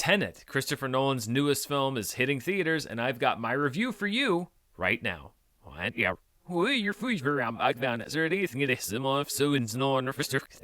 Tenet, Christopher Nolan's newest film, is hitting theaters, and I've got my review for you right now. Ja, hoe je voor aan uitgaan, is er iets in de similar of so in zo'n versterkt.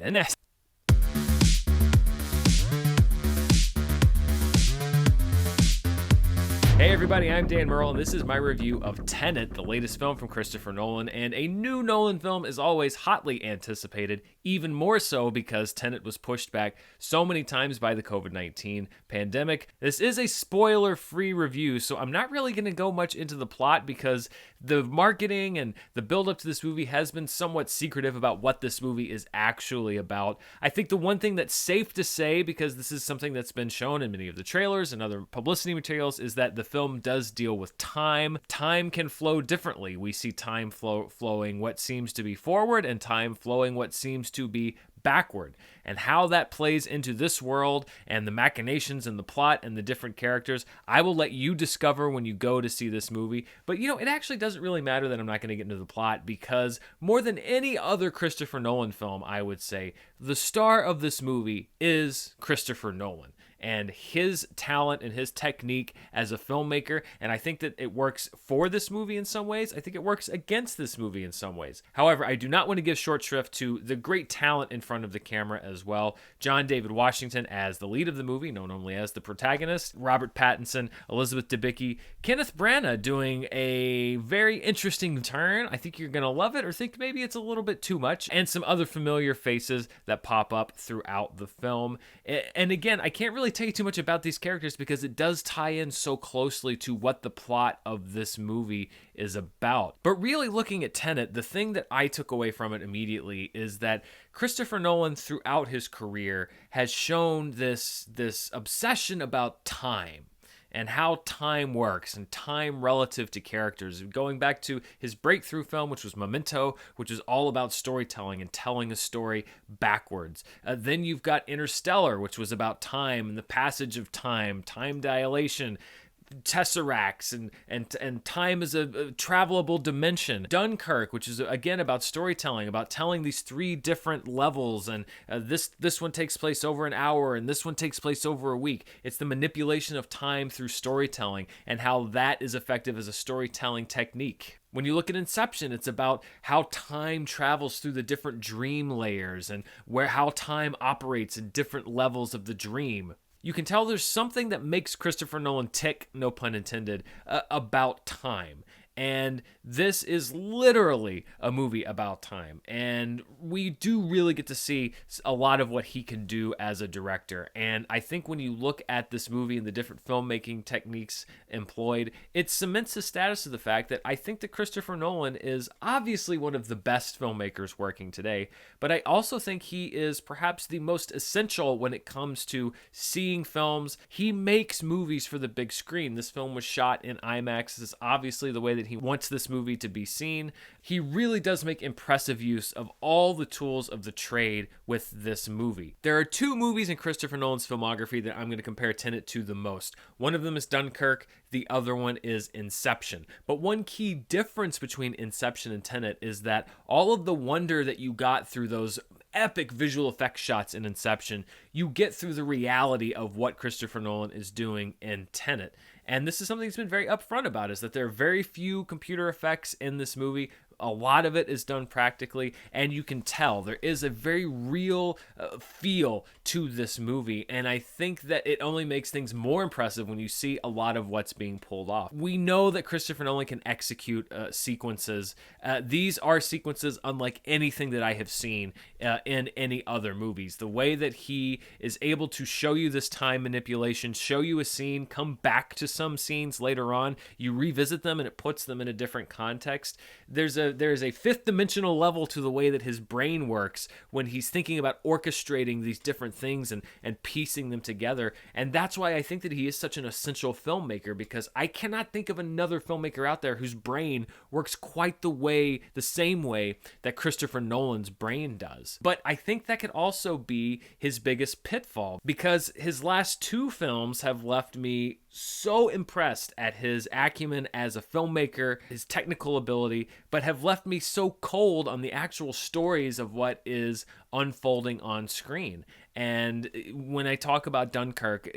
Hey everybody, I'm Dan Murrell, and this is my review of Tenet, the latest film from Christopher Nolan. And a new Nolan film is always hotly anticipated, even more so because Tenet was pushed back so many times by the COVID-19 pandemic. This is a spoiler-free review, so I'm not really going to go much into the plot because the marketing and the build-up to this movie has been somewhat secretive about what this movie is actually about. I think the one thing that's safe to say, because this is something that's been shown in many of the trailers and other publicity materials, is that the film does deal with time. Time can flow differently. We see time flowing what seems to be forward and time flowing what seems to be backward. And how that plays into this world and the machinations and the plot and the different characters, I will let you discover when you go to see this movie. But it actually doesn't really matter that I'm not going to get into the plot, because more than any other Christopher Nolan film, I would say, the star of this movie is Christopher Nolan and his talent and his technique as a filmmaker. And I think that it works for this movie in some ways. I think it works against this movie in some ways. However, I do not want to give short shrift to the great talent in front of the camera as well. John David Washington as the lead of the movie, known only as the protagonist, Robert Pattinson, Elizabeth Debicki, Kenneth Branagh doing a very interesting turn. I think you're going to love it, or think maybe it's a little bit too much, and some other familiar faces that pop up throughout the film. And again, I can't really tell you too much about these characters because it does tie in so closely to what the plot of this movie is about. But really, looking at Tenet, the thing that I took away from it immediately is that Christopher Nolan throughout his career has shown this obsession about time and how time works and time relative to characters. Going back to his breakthrough film, which was Memento, which is all about storytelling and telling a story backwards. Then you've got Interstellar, which was about time and the passage of time, time dilation, tesseracts, and time is a travelable dimension. Dunkirk, which is again about storytelling, about telling these three different levels, and this one takes place over an hour and this one takes place over a week. It's the manipulation of time through storytelling and how that is effective as a storytelling technique. When you look at Inception, it's about how time travels through the different dream layers and how time operates in different levels of the dream. You can tell there's something that makes Christopher Nolan tick, no pun intended, about time. And this is literally a movie about time. And we do really get to see a lot of what he can do as a director. And I think when you look at this movie and the different filmmaking techniques employed, it cements the status of the fact that I think that Christopher Nolan is obviously one of the best filmmakers working today. But I also think he is perhaps the most essential when it comes to seeing films. He makes movies for the big screen. This film was shot in IMAX. This is obviously the way that he wants this movie to be seen. He really does make impressive use of all the tools of the trade with this movie. There are two movies in Christopher Nolan's filmography that I'm going to compare Tenet to the most. One of them is Dunkirk. The other one is Inception. But one key difference between Inception and Tenet is that all of the wonder that you got through those epic visual effects shots in Inception, you get through the reality of what Christopher Nolan is doing in Tenet. And this is something he's been very upfront about, is that there are very few computer effects in this movie. A lot of it is done practically, and you can tell there is a very real feel to this movie, and I think that it only makes things more impressive when you see a lot of what's being pulled off. We know that Christopher Nolan can execute sequences. These are sequences unlike anything that I have seen in any other movies. The way that he is able to show you this time manipulation, show you a scene, come back to some scenes later on, you revisit them and it puts them in a different context. There's a fifth dimensional level to the way that his brain works when he's thinking about orchestrating these different things and piecing them together. And that's why I think that he is such an essential filmmaker, because I cannot think of another filmmaker out there whose brain works quite the same way that Christopher Nolan's brain does. But I think that could also be his biggest pitfall, because his last two films have left me so impressed at his acumen as a filmmaker, his technical ability, but have have left me so cold on the actual stories of what is unfolding on screen. And when I talk about Dunkirk,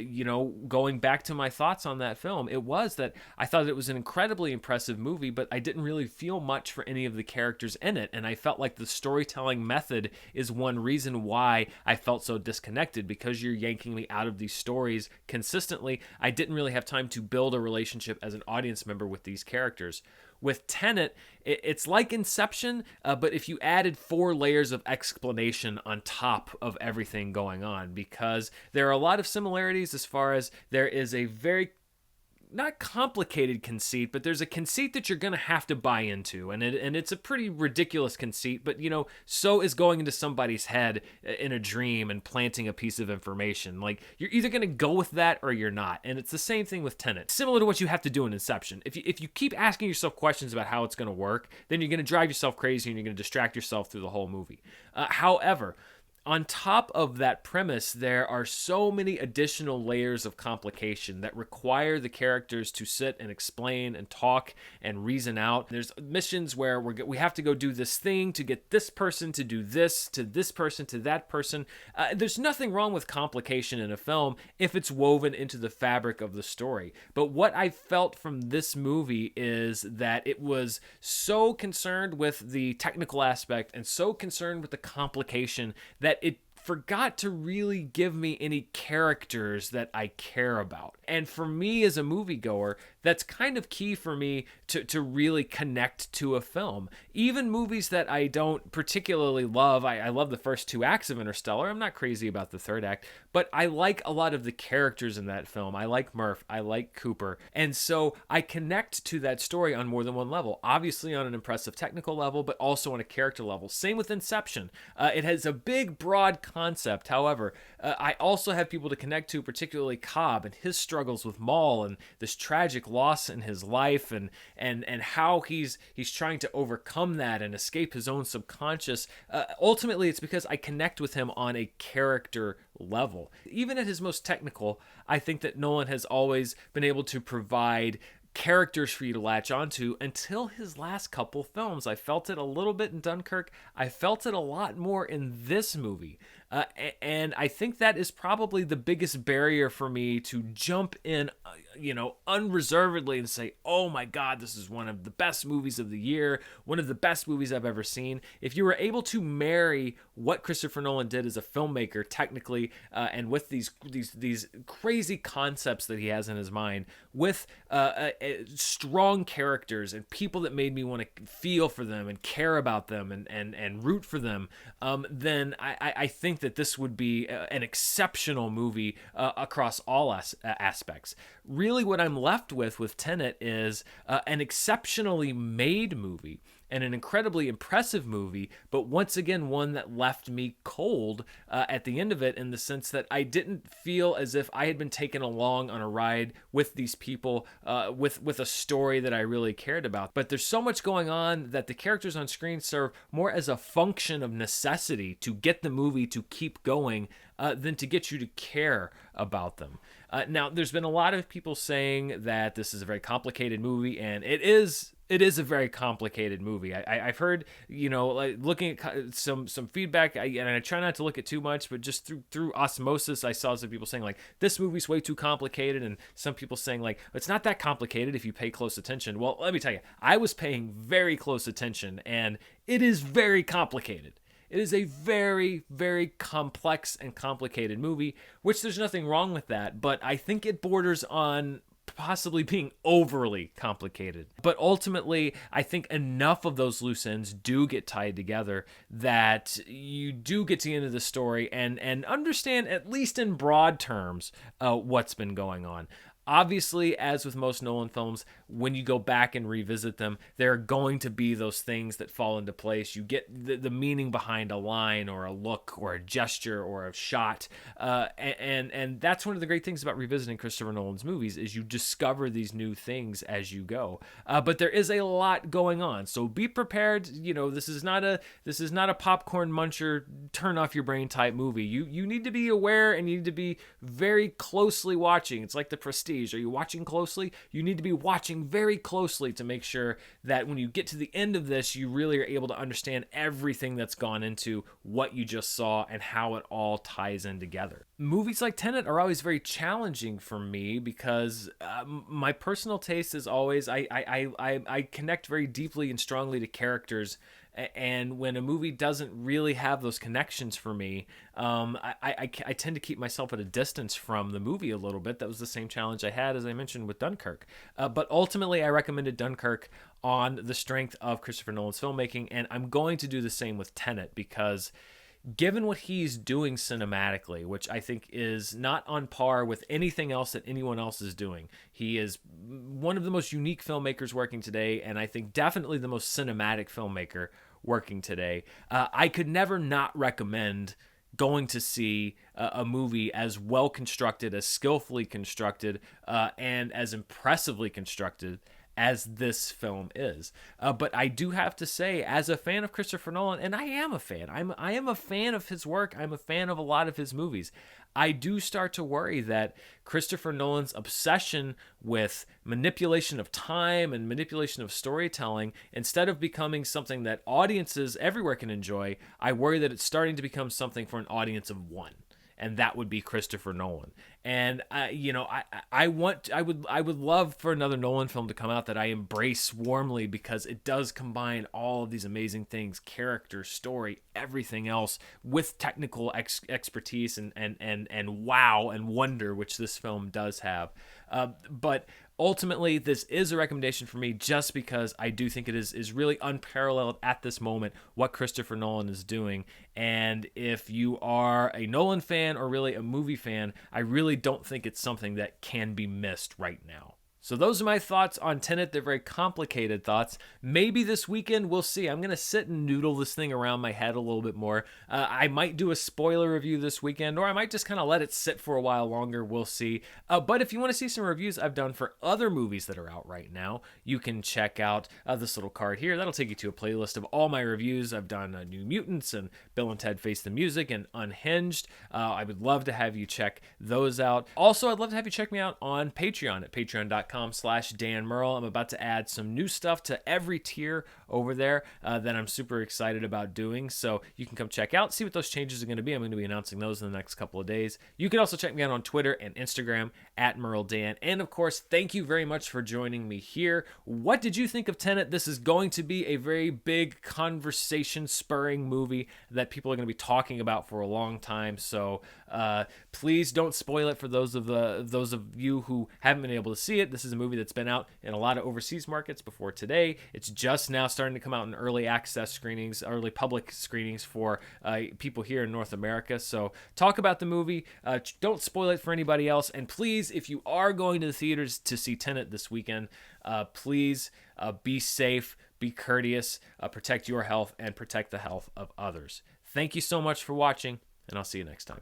going back to my thoughts on that film, it was that I thought it was an incredibly impressive movie, but I didn't really feel much for any of the characters in it. And I felt like the storytelling method is one reason why I felt so disconnected, because you're yanking me out of these stories consistently. I didn't really have time to build a relationship as an audience member with these characters. With Tenet, it's like Inception, but if you added 4 layers of explanation on top of everything going on, because there are a lot of similarities as far as there is a very not complicated conceit, but there's a conceit that you're going to have to buy into. And it's a pretty ridiculous conceit, but so is going into somebody's head in a dream and planting a piece of information. Like, you're either going to go with that or you're not. And it's the same thing with Tenet. Similar to what you have to do in Inception. If you keep asking yourself questions about how it's going to work, then you're going to drive yourself crazy and you're going to distract yourself through the whole movie. However, on top of that premise, there are so many additional layers of complication that require the characters to sit and explain and talk and reason out. There's missions where we have to go do this thing to get this person to do this, to this person, to that person. There's nothing wrong with complication in a film if it's woven into the fabric of the story. But what I felt from this movie is that it was so concerned with the technical aspect and so concerned with the complication that it forgot to really give me any characters that I care about. And for me as a moviegoer, that's kind of key for me to really connect to a film. Even movies that I don't particularly love, I love the first 2 acts of Interstellar. I'm not crazy about the 3rd act, but I like a lot of the characters in that film. I like Murph, I like Cooper. And so I connect to that story on more than one level. Obviously on an impressive technical level, but also on a character level. Same with Inception. It has a big, broad concept. However, I also have people to connect to, particularly Cobb and his struggles with Maul and this tragic loss in his life and how he's trying to overcome that and escape his own subconscious. Ultimately, it's because I connect with him on a character level. Even at his most technical, I think that Nolan has always been able to provide characters for you to latch onto until his last couple films. I felt it a little bit in Dunkirk. I felt it a lot more in this movie. And I think that is probably the biggest barrier for me to jump in, unreservedly and say, oh my God, this is one of the best movies of the year, one of the best movies I've ever seen. If you were able to marry what Christopher Nolan did as a filmmaker technically, and with these crazy concepts that he has in his mind, with strong characters and people that made me want to feel for them and care about them and root for them, then I think that this would be an exceptional movie across all aspects. Really, what I'm left with Tenet is an exceptionally made movie and an incredibly impressive movie, but once again, one that left me cold at the end of it, in the sense that I didn't feel as if I had been taken along on a ride with these people, with a story that I really cared about. But there's so much going on that the characters on screen serve more as a function of necessity to get the movie to keep going than to get you to care about them. Now, there's been a lot of people saying that this is a very complicated movie, and it is a very complicated movie. I've heard, like looking at some feedback, and I try not to look at too much, but just through osmosis, I saw some people saying like, this movie's way too complicated, and some people saying like, it's not that complicated if you pay close attention. Well, let me tell you, I was paying very close attention, and it is very complicated. It is a very, very complex and complicated movie, which there's nothing wrong with that, but I think it borders on possibly being overly complicated. But ultimately, I think enough of those loose ends do get tied together that you do get to the end of the story and understand, at least in broad terms, what's been going on. Obviously, as with most Nolan films, when you go back and revisit them, there are going to be those things that fall into place. You get the meaning behind a line or a look or a gesture or a shot. And that's one of the great things about revisiting Christopher Nolan's movies, is you discover these new things as you go. But there is a lot going on. So be prepared. This is not a popcorn muncher, turn off your brain type movie. You need to be aware, and you need to be very closely watching. It's like The Prestige. prestige? Are you watching closely? You need to be watching very closely to make sure that when you get to the end of this, you really are able to understand everything that's gone into what you just saw and how it all ties in together. Movies like Tenet are always very challenging for me because my personal taste is always I connect very deeply and strongly to characters, and when a movie doesn't really have those connections for me, I tend to keep myself at a distance from the movie a little bit. That was the same challenge I had, as I mentioned, with Dunkirk. But ultimately, I recommended Dunkirk on the strength of Christopher Nolan's filmmaking, and I'm going to do the same with Tenet because given what he's doing cinematically, which I think is not on par with anything else that anyone else is doing, he is one of the most unique filmmakers working today, and I think definitely the most cinematic filmmaker working today. I could never not recommend going to see a movie as well constructed, as skillfully constructed, and as impressively constructed as this film is. But I do have to say, as a fan of Christopher Nolan, and I am a fan, I am a fan of his work, I'm a fan of a lot of his movies, I do start to worry that Christopher Nolan's obsession with manipulation of time and manipulation of storytelling, instead of becoming something that audiences everywhere can enjoy, I worry that it's starting to become something for an audience of one. And that would be Christopher Nolan. And I would love for another Nolan film to come out that I embrace warmly, because it does combine all of these amazing things: character, story, everything else, with technical expertise and wow and wonder, which this film does have. But ultimately, this is a recommendation for me just because I do think it is really unparalleled at this moment what Christopher Nolan is doing. And if you are a Nolan fan or really a movie fan, I really don't think it's something that can be missed right now. So those are my thoughts on Tenet. They're very complicated thoughts. Maybe this weekend, we'll see. I'm going to sit and noodle this thing around my head a little bit more. I might do a spoiler review this weekend, or I might just kind of let it sit for a while longer. We'll see. But if you want to see some reviews I've done for other movies that are out right now, you can check out this little card here. That'll take you to a playlist of all my reviews. I've done New Mutants and Bill and Ted Face the Music and Unhinged. I would love to have you check those out. Also, I'd love to have you check me out on Patreon at patreon.com/Dan Murrell. I'm about to add some new stuff to every tier over there that I'm super excited about doing. So you can come check out, see what those changes are going to be. I'm going to be announcing those in the next couple of days. You can also check me out on Twitter and Instagram at MurrellDan. And of course, thank you very much for joining me here. What did you think of Tenet? This is going to be a very big conversation spurring movie that people are going to be talking about for a long time. So please don't spoil it for those of you who haven't been able to see it. This is a movie that's been out in a lot of overseas markets before today. It's just now starting to come out in early access screenings, early public screenings for people here in North America. So talk about the movie. Don't spoil it for anybody else. And please, if you are going to the theaters to see Tenet this weekend, please be safe, be courteous, protect your health, and protect the health of others. Thank you so much for watching, and I'll see you next time.